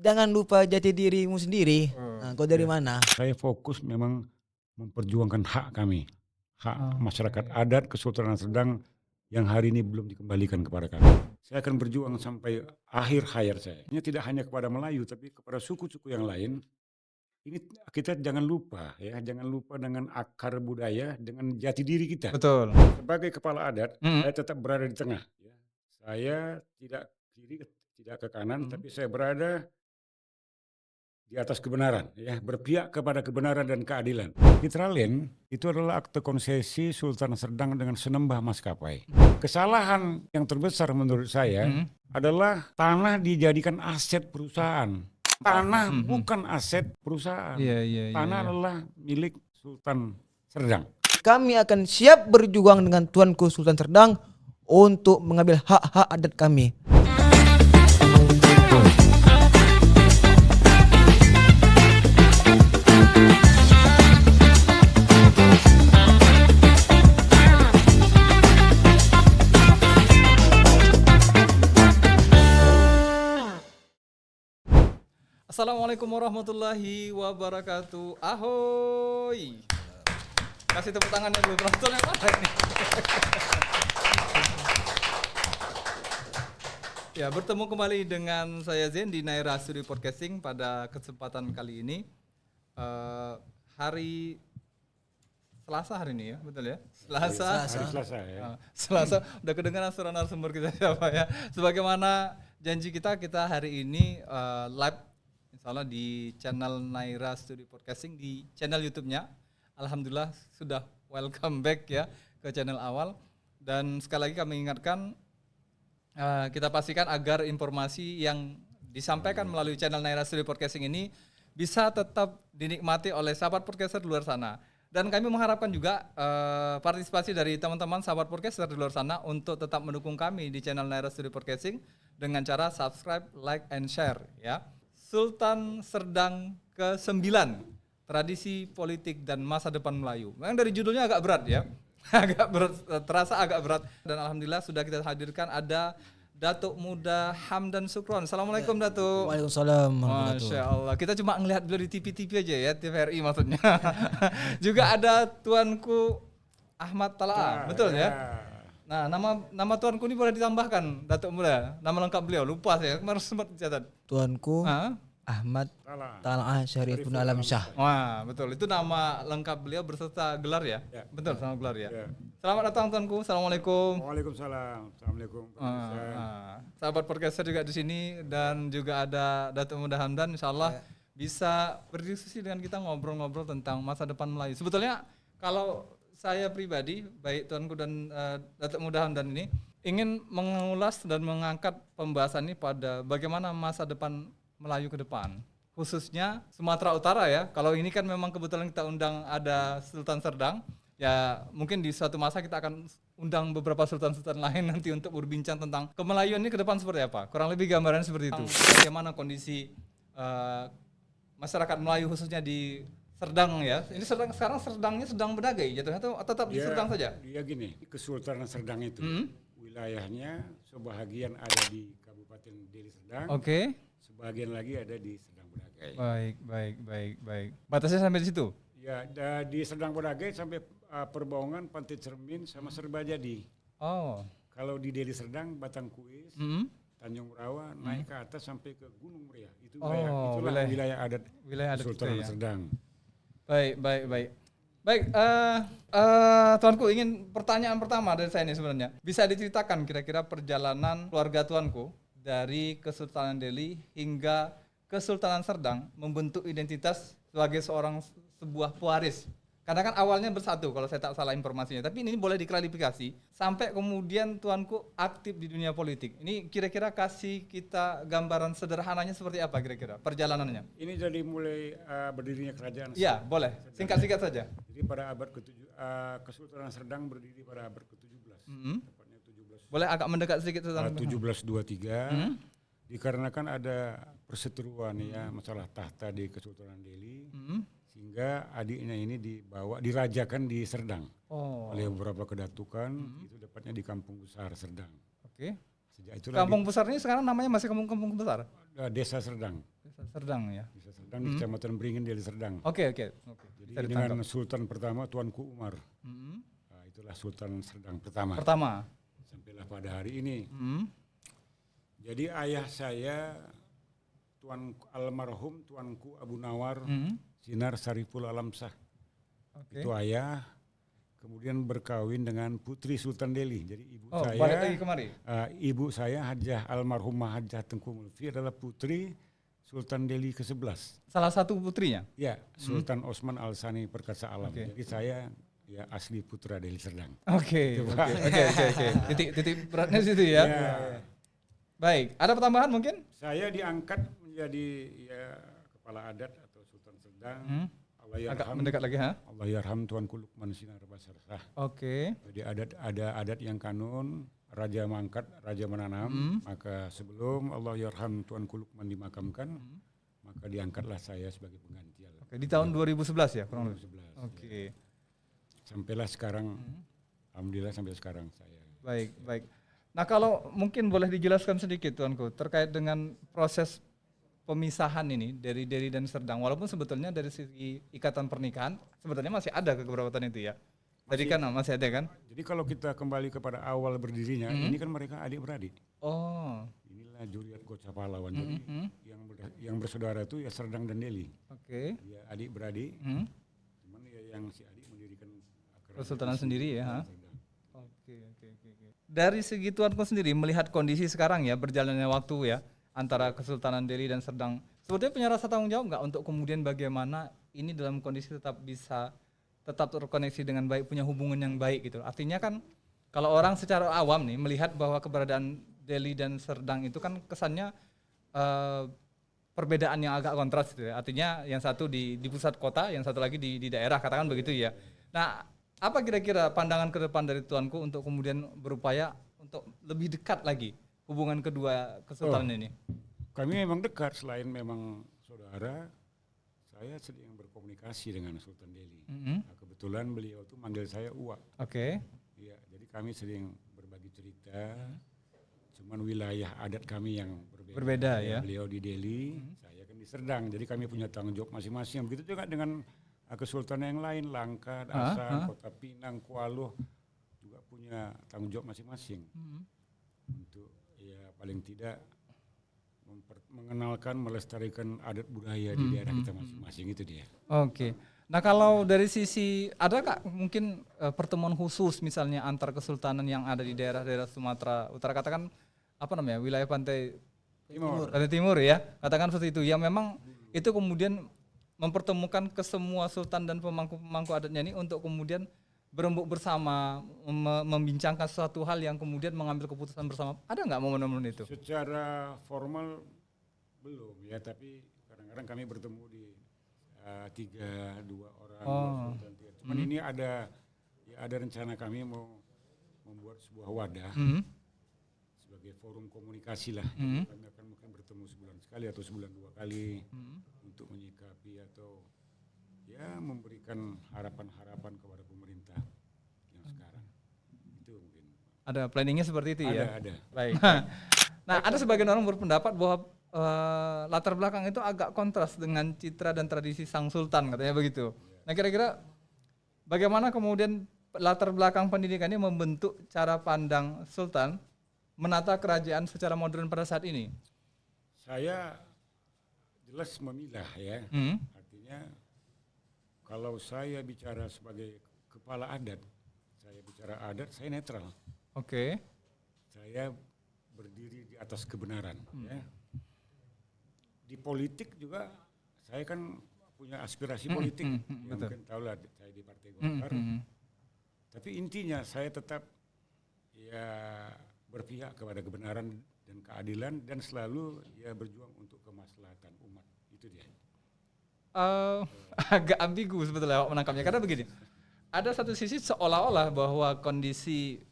Jangan lupa jati dirimu sendiri. Nah, kau dari Ya. mana? Saya fokus memang memperjuangkan hak kami, hak masyarakat Oke. adat Kesultanan Serdang yang hari ini belum dikembalikan kepada kami. Saya akan berjuang sampai akhir hayat saya. Ini tidak hanya kepada Melayu, tapi kepada suku-suku yang lain. Ini kita jangan lupa ya, jangan lupa dengan akar budaya, dengan jati diri kita. Betul. Sebagai kepala adat, saya tetap berada di tengah. Ya. Saya tidak kiri, tidak ke kanan, tapi saya berada di atas kebenaran, ya, berpihak kepada kebenaran dan keadilan. Kitralen itu adalah akte konsesi Sultan Serdang dengan Senembah Maskapai. Kesalahan yang terbesar menurut saya adalah tanah dijadikan aset perusahaan. Tanah bukan aset perusahaan. Tanah adalah milik Sultan Serdang. Kami akan siap berjuang dengan Tuanku Sultan Serdang untuk mengambil hak-hak adat kami. Assalamualaikum warahmatullahi wabarakatuh. Ahoy. Kasih tepuk tangannya dulu. Penonton yang mana ini? Ya, bertemu kembali dengan saya Zen di Naira Studio Podcasting pada kesempatan kali ini. Hari Selasa hari ini ya, betul ya? Selasa. Hari Selasa ya. Selasa, udah kedengaran suara narasumber kita siapa ya. Sebagaimana janji kita hari ini live insya Allah di channel Naira Studio Podcasting di channel YouTube-nya. Alhamdulillah sudah welcome back ya ke channel awal. Dan sekali lagi kami ingatkan kita pastikan agar informasi yang disampaikan melalui channel Naira Studio Podcasting ini bisa tetap dinikmati oleh sahabat podcaster di luar sana. Dan kami mengharapkan juga partisipasi dari teman-teman sahabat podcaster di luar sana untuk tetap mendukung kami di channel Naira Studio Podcasting dengan cara subscribe, like, and share ya. Sultan Serdang ke-9, tradisi politik dan masa depan Melayu. Memang dari judulnya agak berat ya. Agak berat, terasa agak berat. Dan alhamdulillah sudah kita hadirkan ada Datuk Muda Hamdan Sukron. Assalamualaikum Datuk. Waalaikumsalam. Masya Allah. Kita cuma ngelihat beliau di TV-TV aja ya, TVRI maksudnya. Juga ada Tuanku Ahmad Tala'a, betul ya? Nah, nama tuanku ini boleh ditambahkan, Datuk Muda. Nama lengkap beliau, lupa saya, kemarin sempat dicatat. Tuanku Ahmad Tala'a Syarifun Alam Syah. Wah, betul. Itu nama lengkap beliau berserta gelar ya? Betul, sama gelar ya. Selamat datang tuanku. Assalamualaikum. Waalaikumsalam. Assalamualaikum. Sahabat podcaster juga di sini dan juga ada Datuk Muda Hamdan, insyaallah bisa berdiskusi dengan kita ngobrol-ngobrol tentang masa depan Melayu. Sebetulnya kalau saya pribadi, baik tuanku dan Datuk Muda Hamdan ini ingin mengulas dan mengangkat pembahasan ini pada bagaimana masa depan Melayu ke depan, khususnya Sumatera Utara ya. Kalau ini kan memang kebetulan kita undang ada Sultan Serdang, ya mungkin di suatu masa kita akan undang beberapa sultan-sultan lain nanti untuk berbincang tentang kemelayuan ini ke depan seperti apa. Kurang lebih gambaran seperti itu. Bagaimana kondisi masyarakat Melayu khususnya di Serdang ya. Ini sekarang Serdangnya sedang berdagai jatuhnya atau tetap di Serdang saja? Dia gini, Kesultanan Serdang itu wilayahnya sebahagian ada di Kabupaten Deli Serdang. Oke. Sebagian lagi ada di Serdang Bedagai. Baik. Batasnya sampai di situ? Ya, di Serdang Bedagai sampai Perbaungan, Pantai Cermin sama Serbajadi. Oh. Kalau di Deli Serdang, Batangkuis, Tanjung Rawa, naik ke atas sampai ke Gunung Muria. Itu wilayah adat Kesultanan Serdang. Baik. Tuanku ingin pertanyaan pertama dari saya ini sebenarnya. Bisa diceritakan kira-kira perjalanan keluarga tuanku dari Kesultanan Deli hingga Kesultanan Serdang membentuk identitas sebagai sebuah pewaris. Karena kan awalnya bersatu kalau saya tak salah informasinya. Tapi ini boleh diklarifikasi sampai kemudian tuanku aktif di dunia politik. Ini kira-kira kasih kita gambaran sederhananya seperti apa kira-kira perjalanannya? Ini jadi mulai berdirinya kerajaan. Iya, boleh. Singkat-singkat saja. Jadi pada abad ke-7 Kesultanan Serdang berdiri pada abad ke-17. Tepatnya 17. Boleh agak mendekat sedikit tentang 1723. Dikarenakan ada perseteruan ya masalah tahta di Kesultanan Deli. Sehingga adiknya ini dirajakan di Serdang oleh beberapa kedatukan. Itu dapatnya di Kampung Besar Serdang. Oke. Sejak itulah Kampung Besar ini sekarang namanya masih Kampung Besar? Desa Serdang. Serdang ya. Desa Serdang di Kecamatan Beringin, Deli Serdang. Oke. Jadi Bisa dengan ditangkap. Sultan pertama Tuanku Umar. Mm-mm. Nah, itulah Sultan Serdang pertama. Sampailah pada hari ini. Jadi ayah saya almarhum Tuanku Abu Nawar Sinar Sariful Alamsah. Oke. Itu ayah. Kemudian berkawin dengan Putri Sultan Deli. Jadi Balik lagi kemari. Ibu saya Hajah almarhumah Hajah Tengku Mulfi adalah putri Sultan Deli ke-11. Salah satu putrinya. Ya, Sultan Osman Al-Sani Perkasa Alam. Oke. Jadi saya ya asli putra Deli Serdang. Oke. Titik beratnya situ ya. Baik, ada pertambahan mungkin? Saya diangkat menjadi ya kepala adat atau Sultan Serdang. Agak mendekat lagi, ha? Allah yarham Tuanku Lukman Sinar Basarsah. Oke. Jadi ada adat yang kanun, raja mangkat, raja menanam. Maka sebelum Allah yarham Tuanku Lukman dimakamkan, maka diangkatlah saya sebagai pengganti. Oke, di tahun 2011 ya, kurang lebih. 2011. Oke. Sampailah sekarang, alhamdulillah sampai sekarang saya. Baik. Nah, kalau mungkin boleh dijelaskan sedikit Tuanku terkait dengan proses pemisahan ini dari Deli dan Serdang, walaupun sebetulnya dari segi ikatan pernikahan sebetulnya masih ada kekerabatan itu ya. Tadi kan masih ada kan? Jadi kalau kita kembali kepada awal berdirinya, ini kan mereka adik-beradik. Oh. Inilah Juriat Goca Pahlawan. Jadi yang bersaudara itu ya Serdang dan Deli. Oke. Ya adik-beradik. Cuman ya yang si adik mendirikan Kesultanan sendiri ya. Serdang. Oke. Dari segi Tuanku sendiri melihat kondisi sekarang ya, berjalannya waktu ya antara Kesultanan Deli dan Serdang, sebetulnya punya rasa tanggung jawab nggak untuk kemudian bagaimana ini dalam kondisi tetap terkoneksi dengan baik, punya hubungan yang baik gitu. Artinya kan kalau orang secara awam nih melihat bahwa keberadaan Deli dan Serdang itu kan kesannya perbedaan yang agak kontras gitu ya. Artinya yang satu di pusat kota, yang satu lagi di daerah, katakan begitu ya. Nah, apa kira-kira pandangan ke depan dari Tuanku untuk kemudian berupaya untuk lebih dekat lagi hubungan kedua kesultanan ini? Kami memang dekat, selain memang saudara, saya sedang berkomunikasi dengan Sultan Deli. Nah, kebetulan beliau tuh manggil saya Uwa. Oke. Iya, jadi kami sering berbagi cerita. Cuman wilayah adat kami yang Berbeda ya. Beliau di Deli, saya kan di Serdang. Jadi kami punya tanggung jawab masing-masing. Begitu juga dengan kesultanan yang lain, Langkat, Asan, Kota Pinang, Kualoh juga punya tanggung jawab masing-masing. Untuk ya paling tidak mengenalkan, melestarikan adat budaya di daerah kita masing-masing, itu dia. Oke. Nah, kalau dari sisi ada Kak mungkin pertemuan khusus misalnya antar kesultanan yang ada di daerah-daerah Sumatera Utara, katakan apa namanya, wilayah pantai timur ya, katakan seperti itu, yang memang itu kemudian mempertemukan kesemua sultan dan pemangku adatnya ini untuk kemudian berembuk bersama, membincangkan suatu hal yang kemudian mengambil keputusan bersama. Ada nggak momen-momen itu? Secara formal belum ya, tapi kadang-kadang kami bertemu di 2 orang. Cuman ini ada rencana kami mau membuat sebuah wadah sebagai forum komunikasi lah. Kami akan mungkin bertemu sebulan sekali atau sebulan 2 kali untuk menyikapi atau ya memberikan harapan-harapan kepada pemerintah yang sekarang. Itu mungkin. Ada planningnya seperti itu ya? Ada. Baik. Nah, ada sebagian orang berpendapat bahwa latar belakang itu agak kontras dengan citra dan tradisi sang sultan, katanya begitu. Nah, kira-kira bagaimana kemudian latar belakang pendidikan ini membentuk cara pandang sultan menata kerajaan secara modern pada saat ini? Saya jelas memilah ya. Artinya kalau saya bicara sebagai kepala adat, saya bicara adat, saya netral. Oke. Saya berdiri di atas kebenaran. Ya. Di politik juga saya kan punya aspirasi politik. Ya, mungkin tahulah saya di Partai Golkar. Tapi intinya saya tetap ya berpihak kepada kebenaran dan keadilan dan selalu ya berjuang untuk kemaslahatan umat. Itu dia. Agak ambigu sebetulnya menangkapnya, karena begini, ada satu sisi seolah-olah bahwa kondisi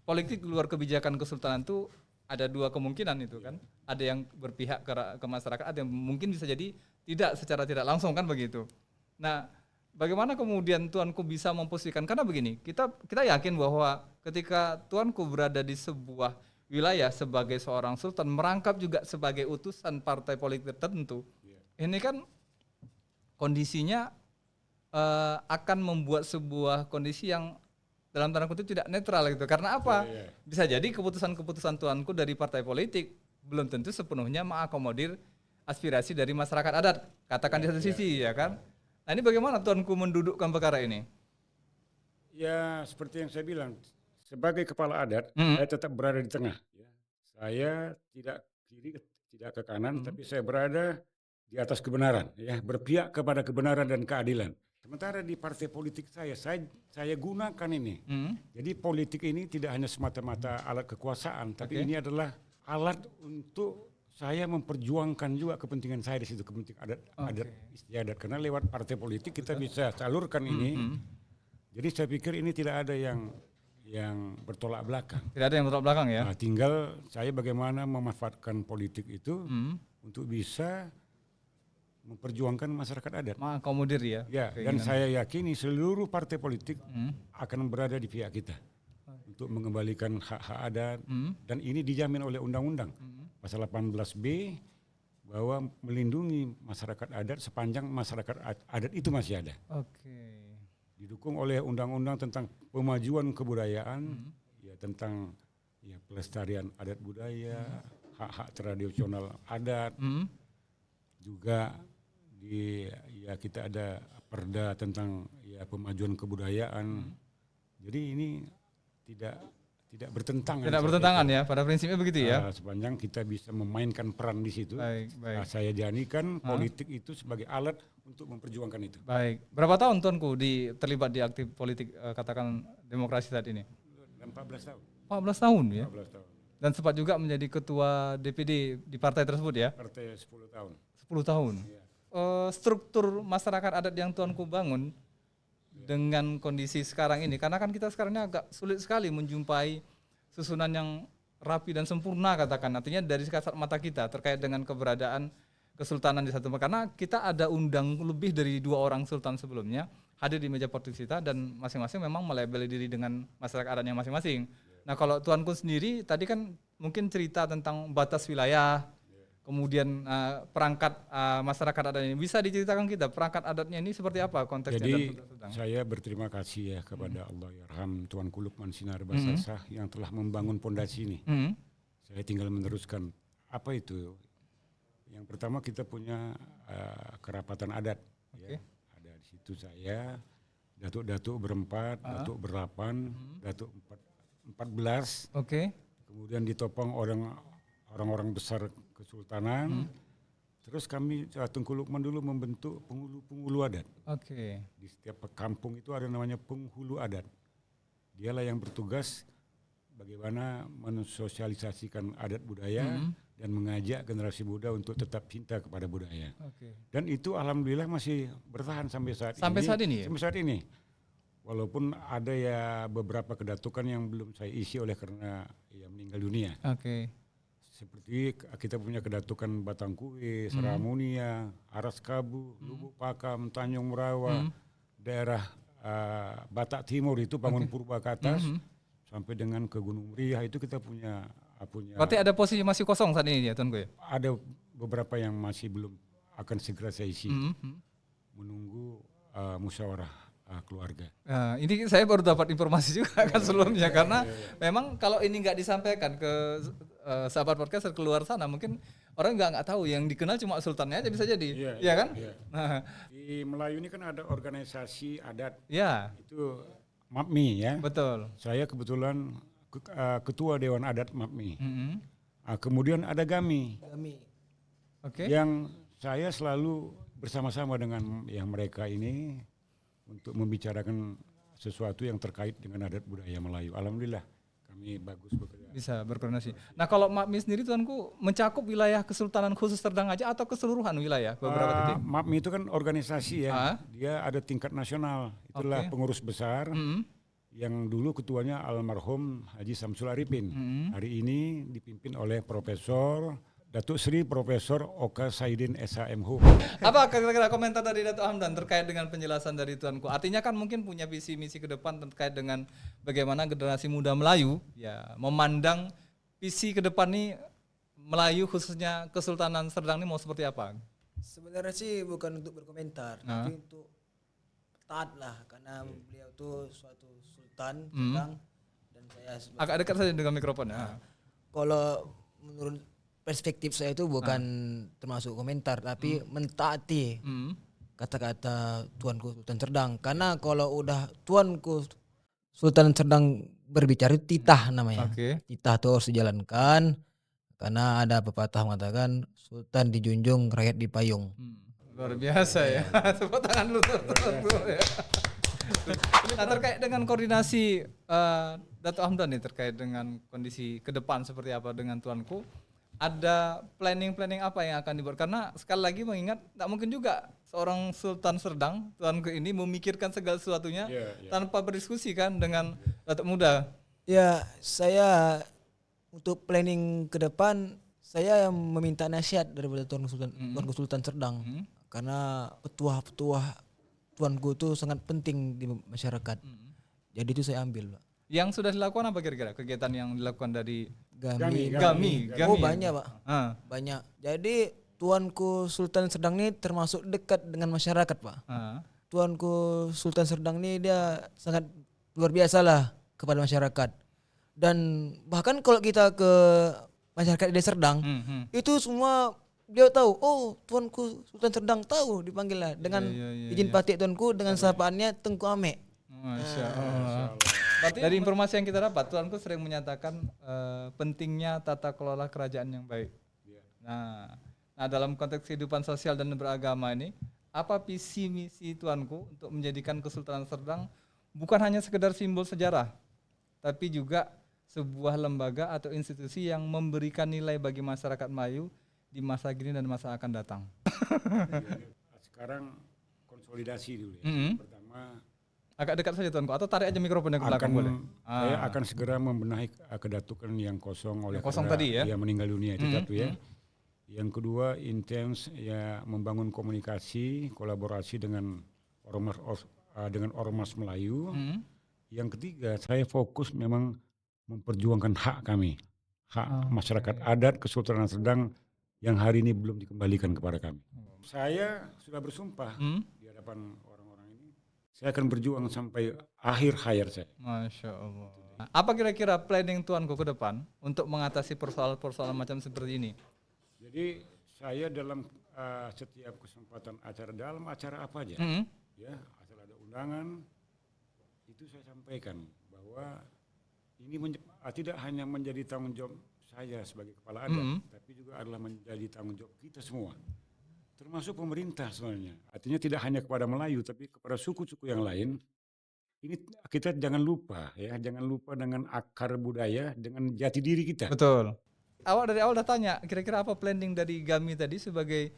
politik luar kebijakan kesultanan itu ada 2 kemungkinan itu kan, ada yang berpihak ke masyarakat, ada yang mungkin bisa jadi tidak secara tidak langsung kan begitu. Nah, bagaimana kemudian Tuanku bisa memposisikan, karena begini, kita yakin bahwa ketika Tuanku berada di sebuah wilayah sebagai seorang sultan, merangkap juga sebagai utusan partai politik tertentu. Ini kan kondisinya akan membuat sebuah kondisi yang dalam tanda kutip tidak netral gitu. Karena apa? Bisa jadi keputusan-keputusan tuanku dari partai politik belum tentu sepenuhnya mengakomodir aspirasi dari masyarakat adat. Katakan di satu sisi ya kan. Nah ini bagaimana tuanku mendudukkan perkara ini? Ya seperti yang saya bilang, sebagai kepala adat, saya tetap berada di tengah. Ya. Saya tidak kiri, tidak ke kanan, tapi saya berada di atas kebenaran, ya, berpihak kepada kebenaran dan keadilan. Sementara di partai politik saya gunakan ini. Jadi politik ini tidak hanya semata-mata alat kekuasaan, tapi ini adalah alat untuk saya memperjuangkan juga kepentingan saya di situ, kepentingan adat istiadat. Karena lewat partai politik kita bisa salurkan ini. Jadi saya pikir ini tidak ada yang bertolak belakang. Tidak ada yang bertolak belakang ya? Nah, tinggal saya bagaimana memanfaatkan politik itu untuk bisa memperjuangkan masyarakat adat. Mengakomodir ya. Ya, dan saya yakini seluruh partai politik akan berada di pihak kita untuk mengembalikan hak-hak adat dan ini dijamin oleh undang-undang pasal 18B bahwa melindungi masyarakat adat sepanjang masyarakat adat itu masih ada. Didukung oleh undang-undang tentang pemajuan kebudayaan, ya tentang ya pelestarian adat budaya, hak-hak tradisional adat, juga kita ada perda tentang ya pemajuan kebudayaan. Jadi ini tidak bertentangan. Tidak bertentangan ya, pada prinsipnya begitu ya. Sepanjang kita bisa memainkan peran di situ. Baik. Saya jadikan politik itu sebagai alat untuk memperjuangkan itu. Baik. Berapa tahun tuanku terlibat di aktif politik katakan demokrasi saat ini? 14 tahun. 14 tahun ya. 14 tahun. Dan sempat juga menjadi ketua DPD di partai tersebut ya. Partai 10 tahun. 10 tahun. Ya. Struktur masyarakat adat yang tuanku bangun dengan kondisi sekarang ini, karena kan kita sekarang ini agak sulit sekali menjumpai susunan yang rapi dan sempurna katakan, artinya dari kasat mata kita terkait dengan keberadaan kesultanan di satu tempat, karena kita ada undang lebih dari 2 orang sultan sebelumnya hadir di meja politik kita dan masing-masing memang melabeli diri dengan masyarakat adatnya masing-masing. Nah kalau tuanku sendiri tadi kan mungkin cerita tentang batas wilayah, kemudian perangkat masyarakat adat ini, bisa diceritakan kita perangkat adatnya ini seperti apa konteksnya? Jadi saya berterima kasih ya kepada Allahyarham Tuanku Lukman Sinar Basasah yang telah membangun pondasi ini. Saya tinggal meneruskan. Apa itu? Yang pertama kita punya kerapatan adat. Ya. Ada di situ saya, datuk-datuk berempat, datuk berdelapan, datuk 14. Kemudian ditopang orang-orang besar kesultanan. Terus kami Tengku Lukman dulu membentuk penghulu adat. Di setiap kampung itu ada namanya penghulu adat. Dialah yang bertugas bagaimana mensosialisasikan adat budaya dan mengajak generasi muda untuk tetap cinta kepada budaya. Dan itu alhamdulillah masih bertahan sampai saat ini. Sampai saat ini. Walaupun ada ya beberapa kedatukan yang belum saya isi oleh karena ya meninggal dunia. Seperti kita punya kedatukan Batangkuwe, Saramunia, Aras Kabu, Lubuk Pakam, Tanjung Merawa, daerah Batak Timur itu Bangun Purba ke atas, sampai dengan ke Gunung Meriah itu kita punya. Berarti ada posisi masih kosong saat ini ya Tuanku ya? Ada beberapa yang masih belum akan segera saya isi, menunggu musyawarah keluarga. Ini saya baru dapat informasi juga kan sebelumnya karena memang kalau ini nggak disampaikan ke sahabat podcaster keluar sana mungkin orang nggak tahu, yang dikenal cuma sultannya aja bisa jadi, ya kan? Nah. Di Melayu ini kan ada organisasi adat, itu MAPMI ya. Betul. Saya kebetulan ketua Dewan Adat MAPMI. Kemudian ada GAMI, yang saya selalu bersama-sama dengan yang mereka ini untuk membicarakan sesuatu yang terkait dengan adat budaya Melayu. Alhamdulillah kami bagus bekerja. Bisa berkoordinasi. Nah kalau MAPMI sendiri Tuanku mencakup wilayah Kesultanan khusus Serdang aja atau keseluruhan wilayah beberapa titik? MAPMI itu kan organisasi ya, dia ada tingkat nasional. Itulah pengurus besar yang dulu ketuanya almarhum Haji Samsul Arifin. Hari ini dipimpin oleh Profesor Datuk Sri Profesor Oka Saidin SHMH. Apa kira-kira komentar dari Datuk Hamdan terkait dengan penjelasan dari Tuanku? Artinya kan mungkin punya visi misi ke depan terkait dengan bagaimana generasi muda Melayu ya memandang visi ke depan nih Melayu khususnya Kesultanan Serdang ini mau seperti apa? Sebenarnya sih bukan untuk berkomentar, tapi untuk taat lah, karena beliau tuh suatu sultan Serdang dan saya Agak dekat saja dengan mikrofonnya. kalau menurut perspektif saya itu bukan termasuk komentar, tapi mentaati kata-kata Tuanku Sultan Serdang. Karena kalau udah Tuanku Sultan Serdang berbicara itu titah namanya. Oke. Titah itu harus dijalankan, karena ada pepatah mengatakan Sultan dijunjung, rakyat dipayung. Luar biasa ya. Tepuk tangan dulu. Ya. Nah, terkait dengan koordinasi Dato' Hamdan nih terkait dengan kondisi ke depan seperti apa dengan Tuanku, ada planning apa yang akan dibuat? Karena sekali lagi mengingat tak mungkin juga seorang Sultan Serdang Tuanku ini memikirkan segala sesuatunya tanpa berdiskusi kan dengan Datuk Muda. Ya, saya untuk planning ke depan saya meminta nasihat daripada Tuanku Sultan Serdang. Karena petuah-petuah Tuanku itu sangat penting di masyarakat. Jadi itu saya ambil, Pak. Yang sudah dilakukan apa kira-kira kegiatan yang dilakukan dari Gami. Oh, banyak, Pak. Ah. Banyak. Jadi Tuanku Sultan Serdang ini termasuk dekat dengan masyarakat, Pak. Tuanku Sultan Serdang ini dia sangat luar biasa lah kepada masyarakat. Dan bahkan kalau kita ke masyarakat di Serdang, itu semua beliau tahu, oh Tuanku Sultan Serdang tahu dipanggil lah dengan izin patik Tuanku dengan sapaannya Tengku Ame. Masya Allah. Dari informasi yang kita dapat, Tuanku sering menyatakan pentingnya tata kelola kerajaan yang baik. Nah, dalam konteks kehidupan sosial dan beragama ini, apa visi misi Tuanku untuk menjadikan Kesultanan Serdang bukan hanya sekedar simbol sejarah, tapi juga sebuah lembaga atau institusi yang memberikan nilai bagi masyarakat Melayu di masa kini dan masa akan datang. Sekarang konsolidasi dulu ya. Pertama agak dekat saja Tuanku, atau tarik aja mikrofonnya ke belakang boleh. Saya akan segera membenahi kedatukan yang kosong oleh tadi ya. Yang meninggal dunia itu satu ya. Yang kedua intens ya membangun komunikasi, kolaborasi dengan ormas Melayu. Yang ketiga saya fokus memang memperjuangkan hak kami, hak masyarakat adat Kesultanan Serdang yang hari ini belum dikembalikan kepada kami. Saya sudah bersumpah di hadapan orang-orang ini, saya akan berjuang sampai akhir hayat saya. Masya Allah. Apa kira-kira planning Tuanku ke depan untuk mengatasi persoalan-persoalan macam seperti ini? Jadi saya dalam setiap kesempatan dalam acara apa aja, ya asal ada undangan, itu saya sampaikan bahwa ini tidak hanya menjadi tanggung jawab saya sebagai kepala adat, tapi juga adalah menjadi tanggung jawab kita semua, termasuk pemerintah sebenarnya. Artinya tidak hanya kepada Melayu, tapi kepada suku-suku yang lain. Ini kita jangan lupa dengan akar budaya, dengan jati diri kita. Betul. Awak dari awal udah tanya, kira-kira apa planning dari Gami tadi sebagai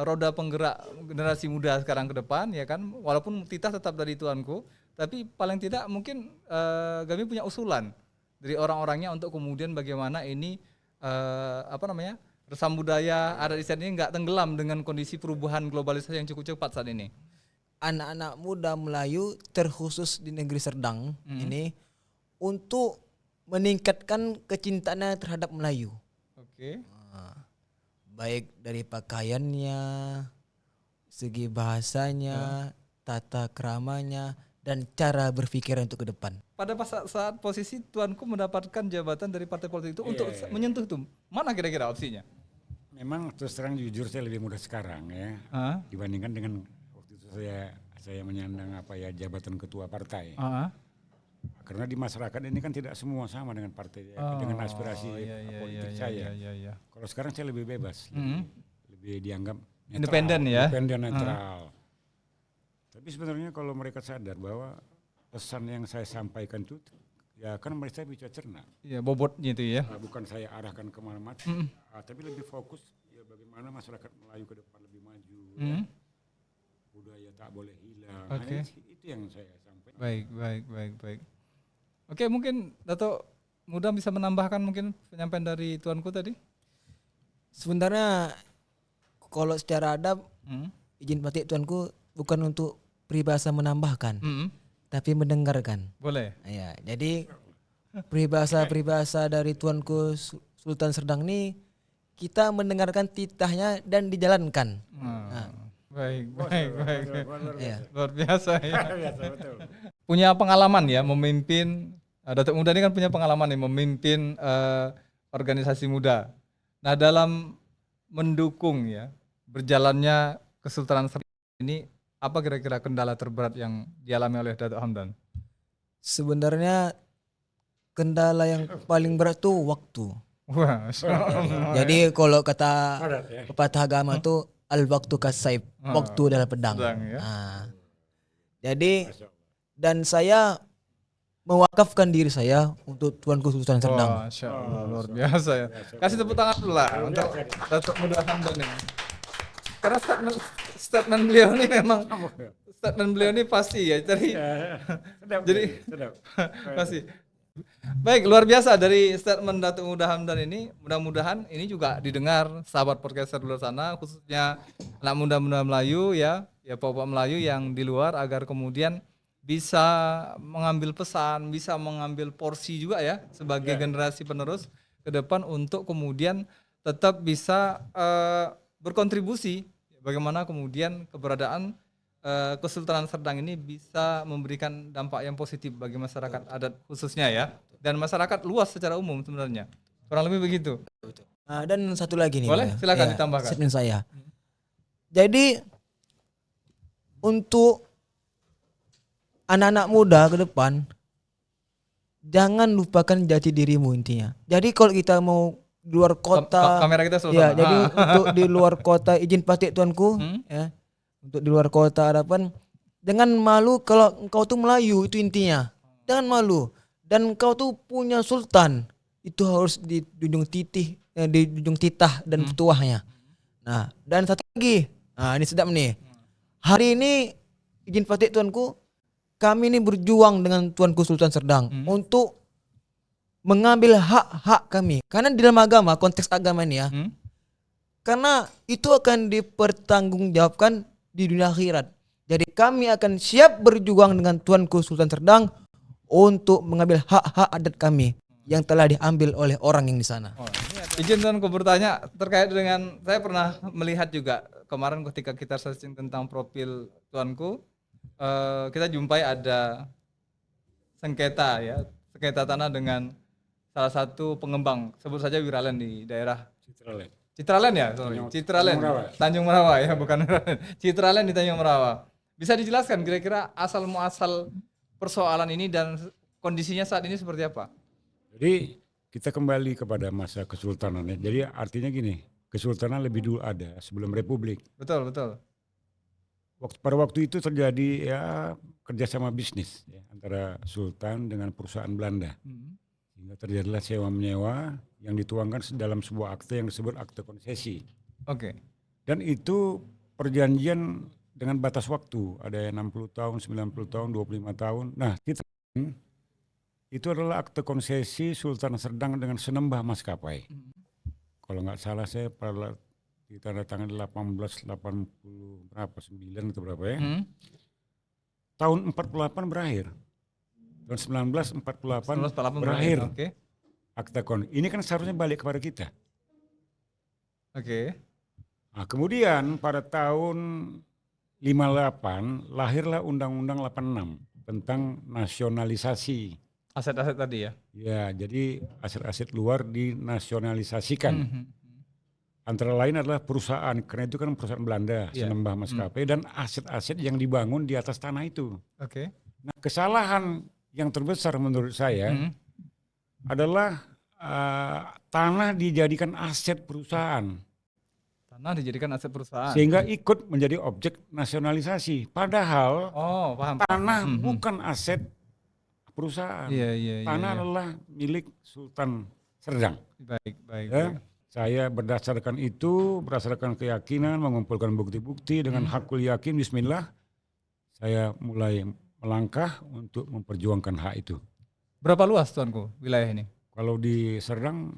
roda penggerak generasi muda sekarang ke depan, ya kan? Walaupun titah tetap dari Tuanku, tapi paling tidak mungkin Gami punya usulan dari orang-orangnya untuk kemudian bagaimana ini resam budaya adat istiadat ini nggak tenggelam dengan kondisi perubahan globalisasi yang cukup cepat saat ini. Anak-anak muda Melayu terkhusus di negeri Serdang ini untuk meningkatkan kecintaannya terhadap Melayu. Oke. Baik dari pakaiannya, segi bahasanya, tata keramanya, dan cara berpikir untuk ke depan. Pada saat posisi Tuanku mendapatkan jabatan dari partai politik itu untuk menyentuh itu, mana kira-kira opsinya? Memang terus terang jujur saya lebih mudah sekarang ya dibandingkan dengan waktu itu saya menyandang jabatan ketua partai. Karena di masyarakat ini kan tidak semua sama dengan partai dengan aspirasi politik saya. Kalau sekarang saya lebih bebas, lebih dianggap independen ya, independen netral. Tapi sebenarnya kalau mereka sadar bahwa pesan yang saya sampaikan itu ya kan mereka bisa cerna. Iya, bobotnya itu ya. Bukan saya arahkan kemana-mana, tapi lebih fokus ya bagaimana masyarakat Melayu ke depan lebih maju. Ya. Budaya tak boleh hilang. Okay. Itu yang saya sampaikan. Baik. Oke, mungkin Dato' Muda bisa menambahkan mungkin penyampaian dari Tuanku tadi. Sebenarnya kalau secara adab izin batik Tuanku bukan untuk peribahasa menambahkan, tapi mendengarkan. Boleh. Ya, jadi peribahasa dari Tuanku Sultan Serdang ini kita mendengarkan titahnya dan dijalankan. Nah, Baik. iya. Luar biasa ya. Biasa, betul. Punya pengalaman ya memimpin Datuk Muda ini kan punya pengalaman nih memimpin organisasi muda. Nah, dalam mendukung ya berjalannya Kesultanan Serdang ini apa kira-kira kendala terberat yang dialami oleh Datuk Hamdan? Sebenarnya kendala yang paling berat tuh waktu. Wah, Jadi kalau kata Padat ya. pepatah agama tuh al-waktu kasaib, waktu adalah pedang. pedang ya. Nah, jadi Masya Allah. dan saya mewakafkan diri saya untuk Tuanku Sultan Serdang. Masya Allah, luar biasa ya. Kasih tepuk tangan dulu lah untuk Datuk Muda Hamdan ini. Karena statement beliau ini memang statement beliau ini pasti ya. Sedap. Pasti. Baik, luar biasa dari statement Datuk Muda Hamdan ini. Mudah-mudahan ini juga didengar sahabat podcaster di luar sana, khususnya anak muda-muda Melayu ya Bapak Melayu yang di luar, agar kemudian bisa mengambil pesan, bisa mengambil porsi juga ya sebagai generasi penerus ke depan untuk kemudian tetap bisa berkontribusi bagaimana kemudian keberadaan Kesultanan Serdang ini bisa memberikan dampak yang positif bagi masyarakat adat khususnya ya, dan masyarakat luas secara umum sebenarnya. Kurang lebih begitu. Nah, dan satu lagi nih. Boleh, Bang. silakan Ya, ditambahkan. statement saya. Jadi untuk anak-anak muda ke depan, jangan lupakan jati dirimu intinya. Jadi kalau kita mau di luar kota, Kamera kita selalu ya, sama. jadi untuk di luar kota izin patik tuanku, ya, untuk di luar kota hadapan, jangan malu kalau engkau tuh Melayu, itu intinya. Jangan malu. Dan engkau tuh punya sultan, itu harus dijunjung titah dan petuahnya. Nah, dan satu lagi, nah ini sedap nih. Hari ini izin patik tuanku, kami ini berjuang dengan Tuanku Sultan Serdang untuk mengambil hak-hak kami. Karena di dalam agama, konteks agama ini ya, karena itu akan dipertanggungjawabkan di dunia akhirat. Jadi kami akan siap berjuang dengan Tuanku Sultan Serdang untuk mengambil hak-hak adat kami yang telah diambil oleh orang yang di sana. Izin Tuanku bertanya terkait dengan, saya pernah melihat juga kemarin ketika kita searching tentang profil Tuanku, kita jumpai ada sengketa ya, sengketa tanah dengan salah satu pengembang, sebut saja Wiraland di daerah Citraland ya, Citraland, Tanjung Merawa ya, bukan Wiraland. Citraland di Tanjung Merawa. Bisa dijelaskan kira-kira asal muasal persoalan ini dan kondisinya saat ini seperti apa? Jadi kita kembali kepada masa kesultanan ya. Jadi artinya gini, kesultanan lebih dulu ada sebelum republik. Betul. Pada waktu itu terjadi ya kerjasama bisnis ya, antara sultan dengan perusahaan Belanda. Sehingga terjadilah sewa-menyewa yang dituangkan dalam sebuah akte yang disebut akte konsesi. Oke. Dan itu perjanjian dengan batas waktu, ada yang 60 tahun, 90 tahun, 25 tahun. Nah, itu adalah akte konsesi Sultan Serdang dengan Senembah Maskapai. Kalau nggak salah saya pada ditandatangani 1880 berapa, 9 atau berapa ya. Tahun 48 berakhir. Tahun 1948 berakhir. Oke. Akta kon. Ini kan seharusnya balik kepada kita. Oke. Nah, kemudian pada tahun 58 lahirlah Undang-Undang 86 tentang nasionalisasi. Aset-aset tadi ya. Ya, jadi aset-aset luar dinasionalisasikan. Antara lain adalah perusahaan, karena itu kan perusahaan Belanda, Senembah Maskapai, dan aset-aset yang dibangun di atas tanah itu. Oke. Nah, kesalahan yang terbesar menurut saya adalah tanah dijadikan aset perusahaan. Tanah dijadikan aset perusahaan. Sehingga ikut menjadi objek nasionalisasi. Padahal paham. tanah bukan aset perusahaan. Iya. Tanah adalah milik Sultan Serdang. Baik. Ya. Saya berdasarkan keyakinan, mengumpulkan bukti-bukti dengan hakul yakin, bismillah, saya mulai melangkah untuk memperjuangkan hak itu. Berapa luas Tuanku wilayah ini? Kalau di Serdang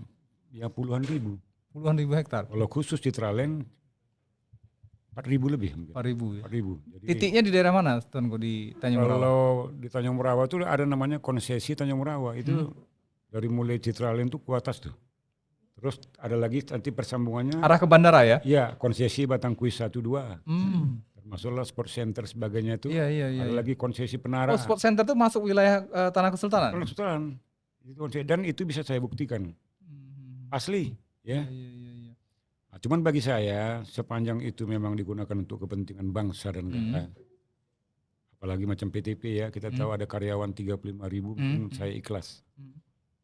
ya puluhan ribu. Puluhan ribu hektar. Kalau khusus Citraland 4.000 lebih. 4.000 ya. 4.000. Jadi, titiknya di daerah mana Tuanku di Tanjung Merawa? kalau di Tanjung Merawa itu ada namanya konsesi Tanjung Merawa. Itu Dari mulai Citraland tuh ke atas tuh. Terus ada lagi nanti persambungannya. Arah ke bandara ya? Iya, konsesi Batangkuis 1-2. Termasuklah sport center sebagainya itu. Iya. Ada lagi konsesi Penara. Oh, sport center itu masuk wilayah Tanah Kesultanan? Tanah Kesultanan. Dan itu bisa saya buktikan. Asli. Ya. Iya. Nah, cuman bagi saya, sepanjang itu memang digunakan untuk kepentingan bangsa dan negara. Apalagi macam PTP ya, kita tahu ada karyawan 35.000, saya ikhlas.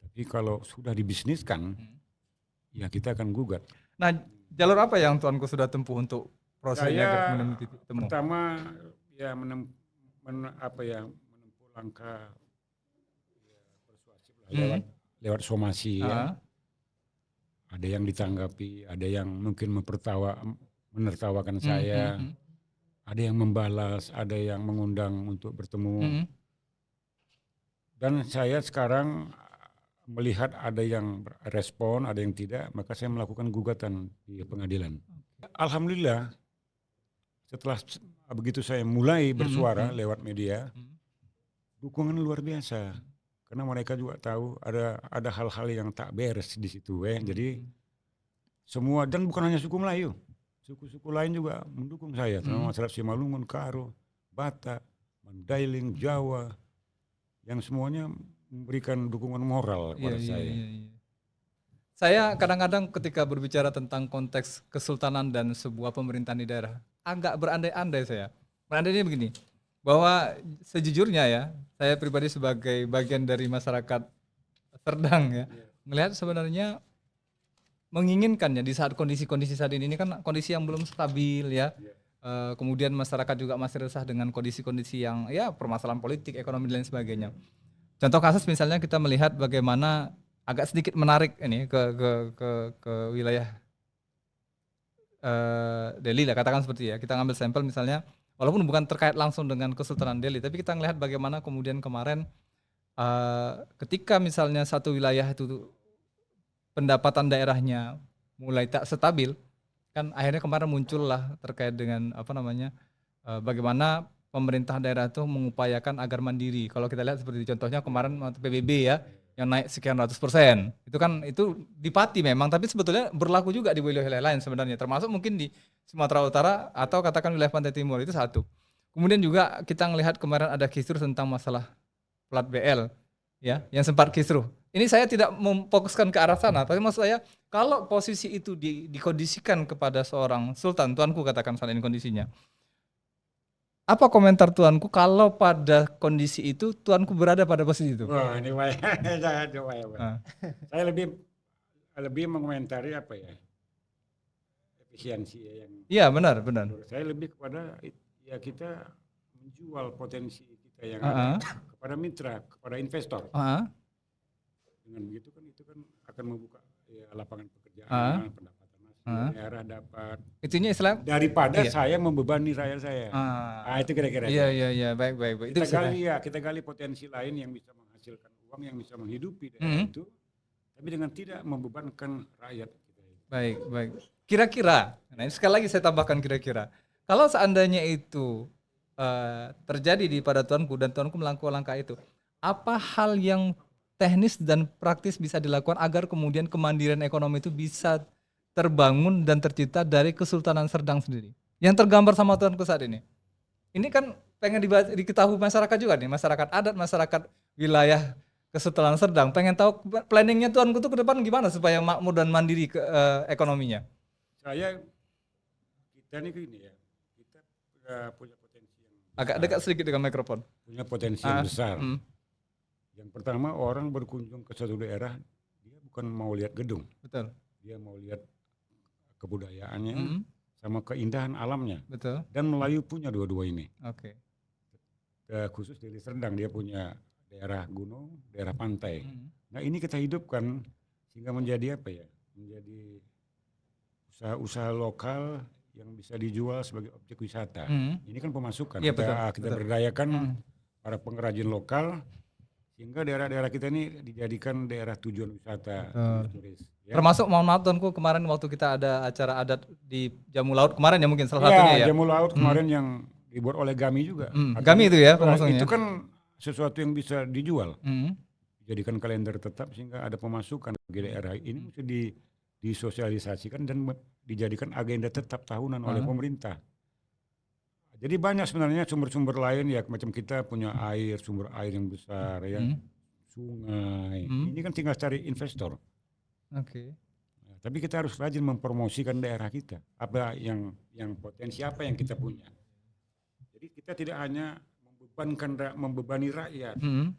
Tapi kalau sudah dibisniskan, ya kita akan gugat. Nah, jalur apa yang tuanku sudah tempuh untuk prosesnya agar menemui titik temu? Pertama ya menempuh langkah persuasif lah, lewat somasi ya. Ada yang ditanggapi, ada yang mungkin menertawakan saya, ada yang membalas, ada yang mengundang untuk bertemu. Dan saya sekarang melihat ada yang respon, ada yang tidak, maka saya melakukan gugatan di pengadilan. Alhamdulillah, setelah begitu saya mulai bersuara lewat media, dukungan luar biasa. Karena mereka juga tahu ada hal-hal yang tak beres di situ. Jadi semua, dan bukan hanya suku Melayu, suku-suku lain juga mendukung saya. Termasuk masyarakat Simalungun, Karo, Batak, Mandailing, Jawa, yang semuanya memberikan dukungan moral kepada saya. Saya kadang-kadang ketika berbicara tentang konteks kesultanan dan sebuah pemerintahan di daerah, agak berandai-andai saya. Berandainya begini, bahwa sejujurnya ya, saya pribadi sebagai bagian dari masyarakat Serdang ya, melihat sebenarnya menginginkannya di saat kondisi-kondisi saat ini kan kondisi yang belum stabil ya. Kemudian masyarakat juga masih resah dengan kondisi-kondisi yang ya permasalahan politik, ekonomi dan lain sebagainya. Contoh kasus misalnya kita melihat bagaimana agak sedikit menarik ini ke wilayah Delhi lah, katakan seperti ya. Kita ngambil sampel misalnya, walaupun bukan terkait langsung dengan Kesultanan Delhi, tapi kita melihat bagaimana kemudian kemarin ketika misalnya satu wilayah itu pendapatan daerahnya mulai tak stabil, kan akhirnya kemarin muncullah terkait dengan bagaimana pemerintah daerah itu mengupayakan agar mandiri. Kalau kita lihat seperti contohnya kemarin PBB ya, yang naik sekian ratus%. Itu kan itu di Pati memang, tapi sebetulnya berlaku juga di wilayah lain sebenarnya, termasuk mungkin di Sumatera Utara atau katakan wilayah Pantai Timur, itu satu. Kemudian juga kita melihat kemarin ada kisruh tentang masalah plat BL ya, yang sempat kisruh. Ini saya tidak memfokuskan ke arah sana, tapi maksud saya kalau posisi itu dikondisikan kepada seorang sultan, tuanku katakan saat ini kondisinya. Apa komentar tuanku kalau pada kondisi itu tuanku berada pada posisi itu? Wah, ini saya lebih mengomentari efisiensi yang. Iya, benar. Saya lebih kepada ya kita menjual potensi kita yang ada kepada mitra, kepada investor. Dengan begitu kan itu kan akan membuka lapangan pekerjaan, pendapatan masyarakat, daerah dapat. Itunya Islam daripada saya membebani rakyat saya. Itu kira-kira. Iya, baik. Kita gali potensi lain yang bisa menghasilkan uang, yang bisa menghidupi daerah itu, tapi dengan tidak membebankan rakyat kita. Baik. Kira-kira, nah ini sekali lagi saya tambahkan kira-kira. Kalau seandainya itu terjadi pada tuanku dan tuanku melakukan langkah itu, apa hal yang teknis dan praktis bisa dilakukan agar kemudian kemandirian ekonomi itu bisa terbangun dan tercipta dari Kesultanan Serdang sendiri yang tergambar sama tuanku saat ini? Ini kan pengen diketahui masyarakat juga nih, masyarakat adat, masyarakat wilayah Kesultanan Serdang pengen tahu planningnya tuanku tuh ke depan gimana supaya makmur dan mandiri ekonominya. Kita nih gini ya, kita punya potensi yang agak dekat sedikit dengan mikrofon. Punya potensi yang besar. Yang pertama, orang berkunjung ke suatu daerah, dia bukan mau lihat gedung. Betul. Dia mau lihat kebudayaannya sama keindahan alamnya. Betul. Dan Melayu punya dua-dua ini. Oke. Khusus di Serdang dia punya daerah gunung, daerah pantai. Nah, ini kita hidupkan sehingga menjadi menjadi usaha-usaha lokal yang bisa dijual sebagai objek wisata. Ini kan pemasukan. Ya, kita berdayakan para pengrajin lokal sehingga daerah-daerah kita ini dijadikan daerah tujuan wisata turis. Ya. Termasuk mohon maaf tuanku, kemarin waktu kita ada acara adat di Jamu Laut kemarin ya mungkin salah satunya ya. Jamu Laut kemarin yang dibuat oleh Gami juga. Gami itu ya pemasoknya. Itu kan sesuatu yang bisa dijual. jadikan kalender tetap sehingga ada pemasukan bagi daerah. Ini mesti disosialisasikan dan dijadikan agenda tetap tahunan oleh pemerintah. Jadi banyak sebenarnya sumber-sumber lain ya, macam kita punya air, sumber air yang besar ya, sungai. Ini kan tinggal cari investor. Oke. Nah, tapi kita harus rajin mempromosikan daerah kita. Apa yang potensi apa yang kita punya. Jadi kita tidak hanya membebani rakyat dengan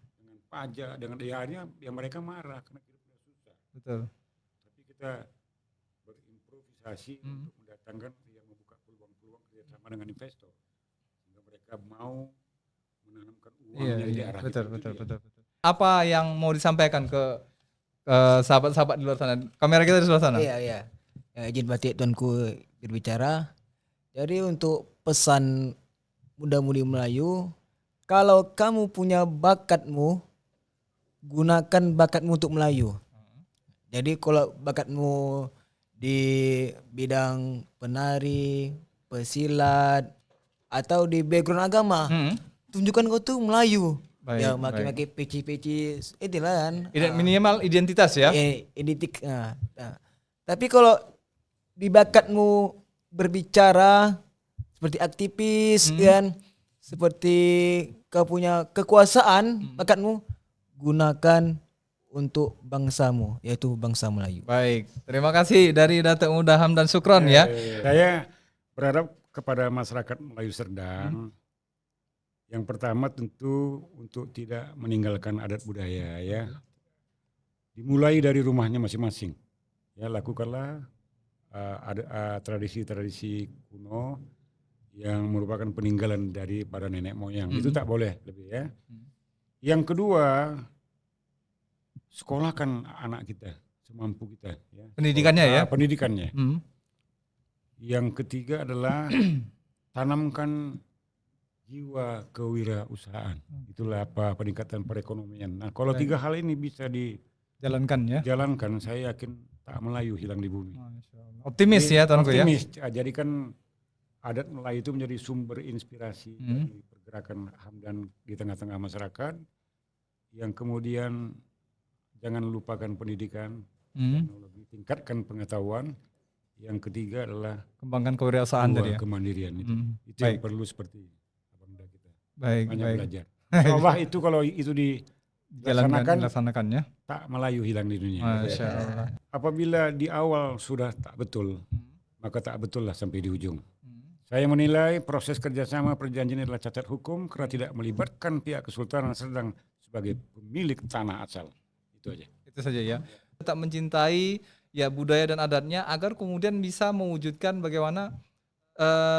pajak, dengan akhirnya ya mereka marah karena hidupnya susah. Betul. Tapi kita berimprovisasi untuk mendatangkan yang membuka peluang-peluang kerjasama dengan investor. Mereka mau menanamkan uang di daerah. Betul. Apa yang mau disampaikan ke sahabat-sahabat di luar sana? Kamera kita di sebelah sana. Iya. Izin batik tuanku berbicara. Jadi untuk pesan muda-mudi Melayu, kalau kamu punya bakatmu, gunakan bakatmu untuk Melayu. Jadi kalau bakatmu di bidang penari, pesilat, atau di background agama, tunjukkan kau tuh Melayu. Ya maki-maki peci-peci itulah kan. Minimal identitas ya. Identik. Nah. Tapi kalau di bakatmu berbicara seperti aktivis kan, seperti kau punya kekuasaan, bakatmu gunakan untuk bangsamu, yaitu bangsa Melayu. Baik, terima kasih dari Datuk Muda Hamdan Sukron ya. Saya berharap kepada masyarakat Melayu Serdang, yang pertama tentu untuk tidak meninggalkan adat budaya ya. Dimulai dari rumahnya masing-masing. Ya, lakukanlah tradisi-tradisi kuno yang merupakan peninggalan dari para nenek moyang. Itu tak boleh lebih ya. Yang kedua, sekolahkan anak kita semampu kita ya. Pendidikannya ya. Pendidikannya. Yang ketiga adalah tanamkan jiwa kewirausahaan. Itulah peningkatan perekonomian. Nah, kalau tiga hal ini bisa dijalankan, saya yakin tak Melayu hilang di bumi. Optimis ya tuanku ya. Optimis. Jadikan adat Melayu itu menjadi sumber inspirasi dari pergerakan Hamdan di tengah-tengah masyarakat. Yang kemudian jangan lupakan pendidikan, teknologi, tingkatkan pengetahuan. Yang ketiga adalah kembangkan kewirausahaan tadi ya. Kemandirian itu. Itu yang perlu seperti abang kita. Banyak belajar. Allah itu kalau itu dilaksanakan ya. Tak Melayu hilang di dunia. Masya Allah. Apabila di awal sudah tak betul, maka tak betul lah sampai di ujung. Saya menilai proses kerjasama perjanjian adalah cacat hukum karena tidak melibatkan pihak Kesultanan Serdang sebagai pemilik tanah asal. Itu aja. Itu saja ya. Tetap mencintai ya budaya dan adatnya agar kemudian bisa mewujudkan bagaimana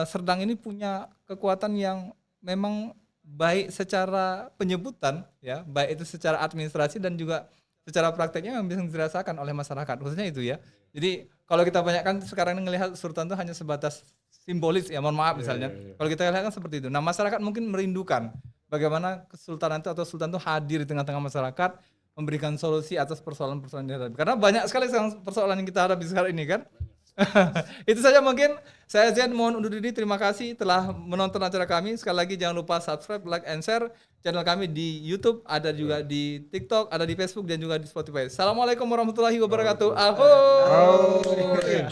Serdang ini punya kekuatan yang memang baik secara penyebutan ya, baik itu secara administrasi dan juga secara prakteknya yang bisa dirasakan oleh masyarakat, khususnya itu ya. Jadi kalau kita banyakkan sekarang ini melihat Sultan itu hanya sebatas simbolis ya, mohon maaf misalnya. Kalau kita lihat kan seperti itu. Nah, masyarakat mungkin merindukan bagaimana kesultanan itu atau sultan itu hadir di tengah-tengah masyarakat, memberikan solusi atas persoalan-persoalan yang dihadapi. Karena banyak sekali persoalan yang kita hadapi sekarang ini kan. Itu saja mungkin. Saya Zian mohon undur diri. Terima kasih telah menonton acara kami. Sekali lagi jangan lupa subscribe, like, and share channel kami di YouTube, ada juga di TikTok, ada di Facebook dan juga di Spotify. Assalamualaikum warahmatullahi wabarakatuh. Ahoy.